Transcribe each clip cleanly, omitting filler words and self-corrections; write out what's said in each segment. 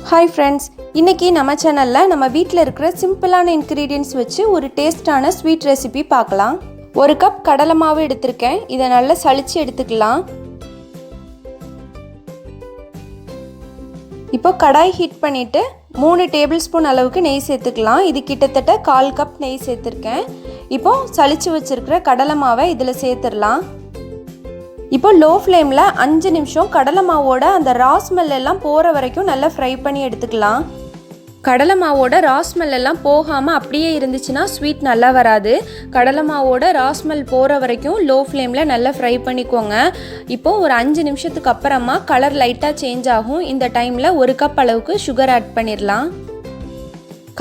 Hi friends, இன்னைக்கு நம்ம சேனல்ல நம்ம வீட்ல இருக்கிற சிம்பிளான ingredients வச்சு ஒரு டேஸ்டான ஸ்வீட் ரெசிபி பார்க்கலாம். ஒரு கப் கடலை மாவு எடுத்துர்க்கேன். இத நல்லா சலிச்சு எடுத்துக்கலாம். இப்போ கடாய் ஹீட் பண்ணிட்டு 3 டேபிள்ஸ்பூன் அளவுக்கு நெய் சேர்த்துக்கலாம். இது கிட்டத்தட்ட 1/4 கப் நெய் சேர்த்திருக்கேன். இப்போ சலிச்சு வச்சிருக்கிற கடலை மாவை இதல சேர்த்துறலாம். இப்போ லோ ஃப்ளேம்ல 5 நிமிஷம் கடலை மாவோட அந்த ரா ஸ்மெல் எல்லாம் போற வரைக்கும் நல்லா ஃப்ரை பண்ணி எடுத்துக்கலாம். கடலை மாவோட ரா ஸ்மெல் எல்லாம் போகாம அப்படியே இருந்துச்சுனா ஸ்வீட் நல்லா வராது. கடலை மாவோட ரா ஸ்மெல் போற வரைக்கும் லோ ஃப்ளேம்ல நல்லா ஃப்ரை பண்ணிக்கோங்க. இப்போ ஒரு 5 நிமிஷத்துக்கு அப்புறமா கலர் லைட்டா சேஞ்ச் ஆகும். இந்த டைம்ல 1 கப் அளவுக்கு சுகர் ஆட் பண்ணிரலாம்.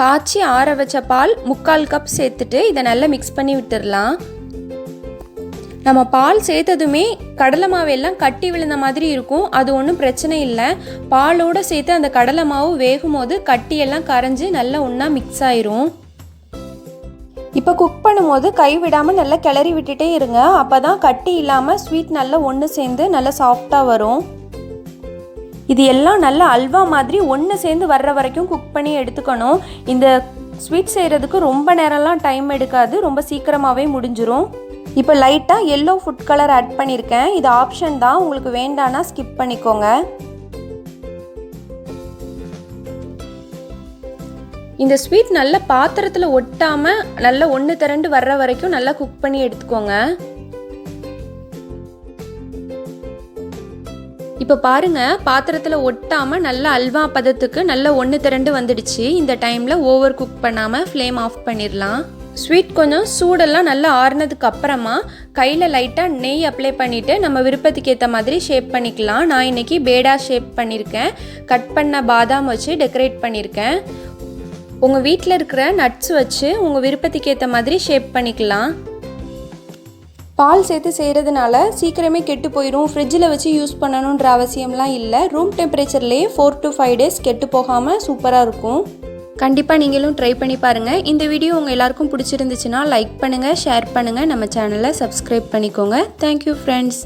காய்ச்சி ஆற வச்ச பால் 3/4 கப் சேர்த்துட்டு இத நல்லா மிக்ஸ் பண்ணி விட்டுறலாம். நம்ம பால் சேர்த்ததுமே கடலை மாவு எல்லாம் கட்டி விழுந்த மாதிரி இருக்கும். அது ஒன்றும் பிரச்சனை இல்லை. பாலோடு சேர்த்து அந்த கடலை மாவு வேகும் போது கட்டி எல்லாம் கரைஞ்சி நல்லா ஒன்றா மிக்ஸ் ஆயிரும். இப்போ குக் பண்ணும்போது கை விடாமல் நல்லா கிளறி விட்டுட்டே இருங்க. அப்போ தான் கட்டி இல்லாமல் ஸ்வீட் நல்லா ஒன்று சேர்ந்து நல்லா சாஃப்டாக வரும். இது எல்லாம் நல்லா அல்வா மாதிரி ஒன்று சேர்ந்து வர்ற வரைக்கும் குக் பண்ணி எடுத்துக்கணும். இந்த ஸ்வீட் செய்கிறதுக்கு ரொம்ப நேரம்லாம் டைம் எடுக்காது. ரொம்ப சீக்கிரமாகவே முடிஞ்சிரும். இப்போ லைட்டாக எல்லோ ஃபுட் கலர் ஆட் பண்ணியிருக்கேன். இது ஆப்ஷன் தான், உங்களுக்கு வேண்டானா ஸ்கிப் பண்ணிக்கோங்க. இந்த ஸ்வீட் நல்ல பாத்திரத்தில் ஒட்டாமல் நல்லா ஒன்று திரண்டு வர்ற வரைக்கும் நல்லா குக் பண்ணி எடுத்துக்கோங்க. இப்போ பாருங்க, பாத்திரத்தில் ஒட்டாமல் நல்ல அல்வா பதத்துக்கு நல்லா ஒன்று திரண்டு வந்துடுச்சு. இந்த டைமில் ஓவர் குக் பண்ணாமல் ஃப்ளேம் ஆஃப் பண்ணிடலாம். ஸ்வீட் கொஞ்சம் சூடெல்லாம் நல்லா ஆறுனதுக்கு அப்புறமா கையில் லைட்டாக நெய் அப்ளை பண்ணிவிட்டு நம்ம விருப்பத்துக்கு ஏற்ற மாதிரி ஷேப் பண்ணிக்கலாம். நான் இன்றைக்கி பேடா ஷேப் பண்ணியிருக்கேன். கட் பண்ண பாதாம் வச்சு டெக்கரேட் பண்ணியிருக்கேன். உங்கள் வீட்டில் இருக்கிற நட்ஸ் வச்சு உங்கள் விருப்பத்துக்கு ஏற்ற மாதிரி ஷேப் பண்ணிக்கலாம். பால் சேர்த்து செய்கிறதுனால சீக்கிரமே கெட்டு போயிடும். ஃப்ரிட்ஜில் வச்சு யூஸ் பண்ணணுன்ற அவசியம்லாம் இல்லை. ரூம் டெம்பரேச்சர்லேயே 4 to 5 days கெட்டு போகாமல் சூப்பராக இருக்கும். கண்டிப்பாக நீங்களும் ட்ரை பண்ணி பாருங்கள். இந்த வீடியோ உங்கள் எல்லாருக்கும் பிடிச்சிருந்துச்சுன்னா லைக் பண்ணுங்கள், ஷேர் பண்ணுங்கள், நம்ம சேனலை சப்ஸ்கிரைப் பண்ணிக்கோங்க. Thank you friends.